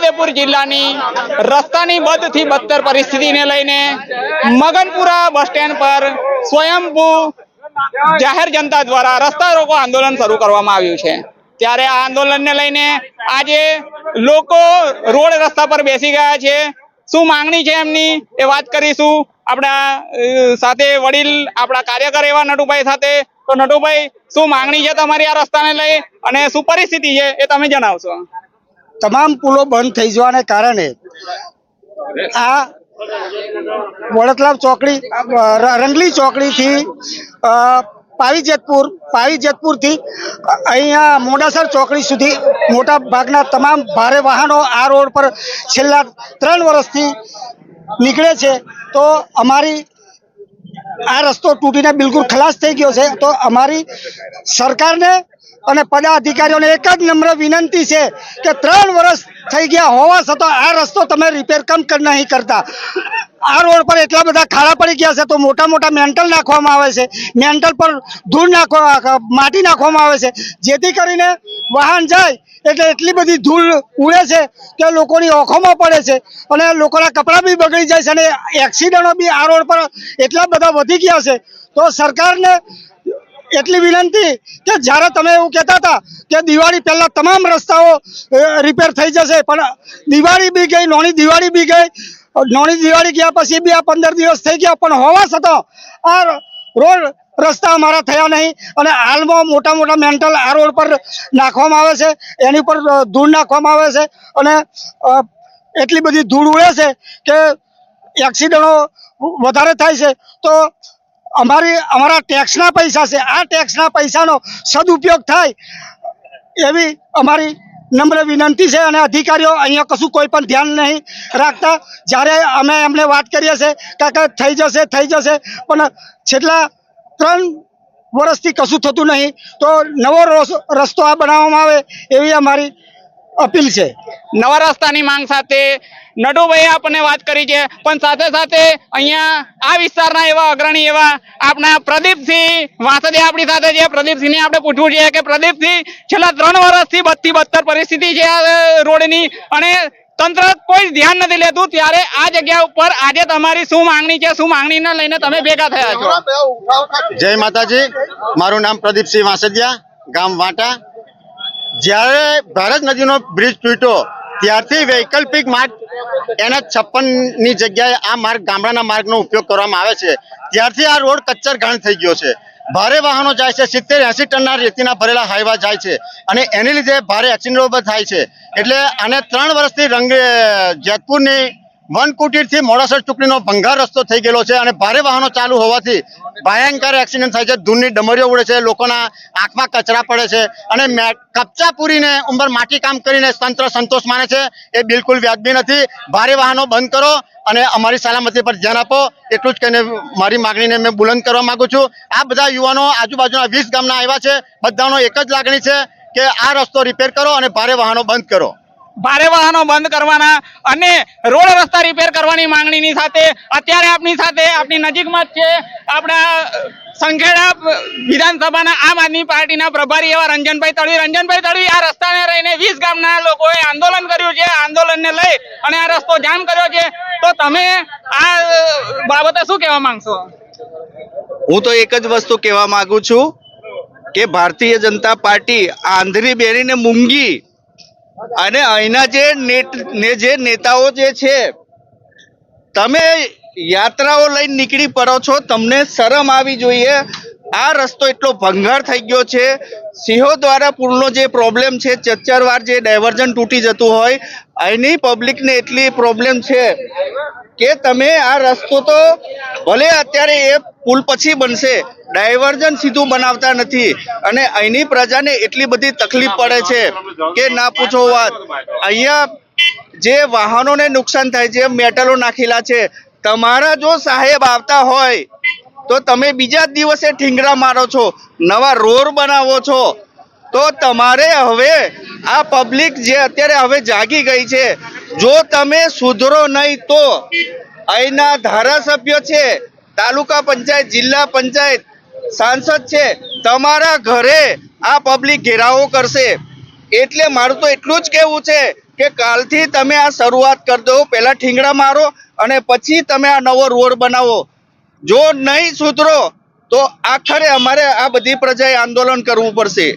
છોટાઉદેપુર જિલ્લાની રસ્તાની બદથી બદતર પરિસ્થિતિને લઈને મગનપુરા બસ સ્ટેન્ડ પર સ્વયંભૂ જાહેર જનતા દ્વારા રસ્તા રોકો આંદોલન શરૂ કરવામાં આવ્યું છે। ત્યારે આ આંદોલનને લઈને આજે લોકો રોડ રસ્તા પર બેસી ગયા છે। શું માંગણી છે એમની એ વાત કરીશું આપણા સાથે વડીલ આપણા કાર્યકર એવા નટુભાઈ સાથે। તો નટુભાઈ, શું માંગણી છે તમારી આ રસ્તાને લઈ અને શું પરિસ્થિતિ છે એ તમે જણાવશો। તમામ પુલો બંધ થઈ જવાને કારણે આ વડતલાવ ચોકડી રંગલી ચોકડીથી પાવીજેતપુરથી અહીંયા મોડાસર ચોકડી સુધી મોટા ભાગના તમામ ભારે વાહનો આ રોડ પર છેલ્લા 3 વર્ષથી નીકળે છે। તો અમારી આ રસ્તો તૂટીને બિલકુલ ખલાસ થઈ ગયો છે। તો અમારી સરકારને અને પદાધિકારીઓને એક જ નમ્ર વિનંતી છે કે 3 વર્ષ થઈ ગયા હોવા છતાં આ રસ્તો તમે રિપેર કેમ નહીં કરતા। આ રોડ પર એટલા બધા ખાડા પડી ગયા છે તો મોટા મોટા મેન્ટલ નાખવામાં આવે છે, મેન્ટલ પર ધૂળ માટી નાખવામાં આવે છે, જેથી કરીને વાહન જાય એટલે એટલી બધી ધૂળ ઉડે છે કે લોકોની આંખોમાં પડે છે અને લોકોના કપડાં બી બગડી જાય છે અને એક્સિડન્ટો બી આ રોડ પર એટલા બધા વધી ગયા છે। તો સરકારને એટલી વિનંતી કે જ્યારે તમે એવું કહેતા હતા કે દિવાળી પહેલાં તમામ રસ્તાઓ રિપેર થઈ જશે, પણ દિવાળી બી ગઈ, નોની દિવાળી બી ગઈ, નોની દિવાળી ગયા પછી બી આ 15 દિવસ થઈ ગયા, પણ હોવા છતાં આ રોડ રસ્તા અમારા થયા નહીં અને હાલમાં મોટા મોટા મેન્ટલ આ રોડ પર નાખવામાં આવે છે, એની પર ધૂળ નાખવામાં આવે છે અને એટલી બધી ધૂળ ઉડે છે કે એક્સિડન્ટો વધારે થાય છે। તો અમારા ટેક્સના પૈસા છે, આ ટેક્સના પૈસાનો સદુપયોગ થાય એવી અમારી નમ્ર વિનંતી છે અને અધિકારીઓ અહીંયા કશું કોઈ પણ ધ્યાન નહીં રાખતા। જ્યારે અમે એમને વાત કરીએ છીએ કે થઈ જશે, પણ છેલ્લા 3 વર્ષથી કશું થતું નહીં। તો નવો રસ્તો આ બનાવવામાં આવે એવી અમારી અપીલ છે। નવા રસ્તાની માંગ સાથે નટુભાઈ આપણને વાત કરી છે, પણ સાથે સાથે અહીંયા આ વિસ્તારના એવા અગ્રણી એવા આપણા પ્રદીપસિંહ વાસદિયા આપણી સાથે છે। પ્રદીપસિંહને આપણે પૂછવું છે કે પ્રદીપસિંહ, છેલ્લા 3 વર્ષથી બદથી બદતર પરિસ્થિતિ છે આ રોડની અને તંત્ર કોઈ ધ્યાન નથી લેતું, ત્યારે આ જગ્યા ઉપર આજે તમારી શું માંગણી છે, શું માંગણીને લઈને તમે ભેગા થયા છો? જય માતાજી, મારું નામ પ્રદીપસિંહ વાસદિયા, ગામ વાંટા। જ્યારે ભારત નદીનો બ્રિજ તૂટ્યો ત્યારથી વૈકલ્પિક માર્ગ NH56ની જગ્યાએ આ માર્ગ ગામડાના માર્ગનો ઉપયોગ કરવામાં આવે છે। ત્યારથી આ રોડ કચ્ચર ઘાણ થઈ ગયો છે, ભારે વાહનો જાય છે, 70-80 ટનના રેતીના ભરેલા હાઈવા જાય છે અને એની લીધે ભારે એક્સિડન્ટો થાય છે। એટલે આને 3 વર્ષથી જેતપુરની વનકુટીરથી મોડાસર ચોકડીનો ભંગાર રસ્તો થઈ ગયેલો છે અને ભારે વાહનો ચાલુ હોવાથી ભયંકર એક્સિડન્ટ થાય છે, ધૂળની ડમરીઓ ઉડે છે, લોકોના આંખમાં કચરા પડે છે અને કપચા પૂરીને ઉંમર માટી કામ કરીને તંત્ર સંતોષ માને છે, એ બિલકુલ વ્યાજબી નથી। ભારે વાહનો બંધ કરો અને અમારી સલામતી પર ધ્યાન આપો, એટલું જ કહીને મારી માગણીને મેં બુલંદ કરવા માંગુ છું। આ બધા યુવાનો આજુબાજુના 20 ગામના આવ્યા છે, બધાનો એક જ લાગણી છે કે આ રસ્તો રિપેર કરો અને ભારે વાહનો બંધ કરો। ભારે વાહનો બંધ કરવાના અને રોડ રસ્તા રિપેર કરવાની માંગણીની સાથે અત્યારે આપણી નજીકમાં જ છે આપણા સંખેડા વિધાનસભાના આમ આદમી પાર્ટીના પ્રભારી એવા રંજનભાઈ તળવી આ રસ્તાને લઈને 20 ગામના લોકોએ આંદોલન કર્યું છે। આંદોલનને લઈ અને આ રસ્તો જામ કર્યો છે, તો તમે આ બાબતે શું કહેવા માંગશો? હું તો એક જ વસ્તુ કહેવા માંગુ છું કે ભારતીય જનતા પાર્ટી આંધળી બેરીને મૂંગી અને અહીંના જે નેતાઓ જે છે, તમે યાત્રાઓ લઈને નીકળી પડો છો, તમને શરમ આવી જોઈએ। આ રસ્તો એટલો ભંગાર થઈ ગયો છે, સિંહોદ્વારા પુલનો જે પ્રોબ્લેમ છે, 4 વાર જે ડાયવર્ઝન તૂટી જતું હોય, અહીંની પબ્લિકને એટલી પ્રોબ્લેમ છે કે તમે આ રસ્તો તો ભલે અત્યારે એ પુલ પછી બનશે, ડાયવર્ઝન સીધું બનાવતા નથી અને અહીંની પ્રજાને એટલી બધી તકલીફ પડે છે કે ના પૂછો વાત। અહીંયા જે વાહનોને નુકસાન થાય છે, મેટલો નાખેલા છે, તમારા જો સાહેબ આવતા હોય તો તમે બીજા જ દિવસે ઠીંગરા મારો છો, નવા રોડ બનાવો છો, તો તમારે હવે આ પબ્લિક જે અત્યારે હવે જાગી ગઈ છે, જો તમે સુધરો નહીં તો અહીંના ધારાસભ્ય છે, તાલુકા પંચાયત, જિલ્લા પંચાયત, સાંસદ છે, તમારા ઘરે આ પબ્લિક ઘેરાવો કરશે। એટલે મારું તો એટલું જ કહેવું છે કે કાલથી તમે આ શરૂઆત કરી દો, પહેલા ઠીંગડા મારો અને પછી તમે આ નવો રોડ બનાવો. જો નહીં સુધરો તો આખરે અમારે આ બધી પ્રજાએ આંદોલન કરવું પડશે.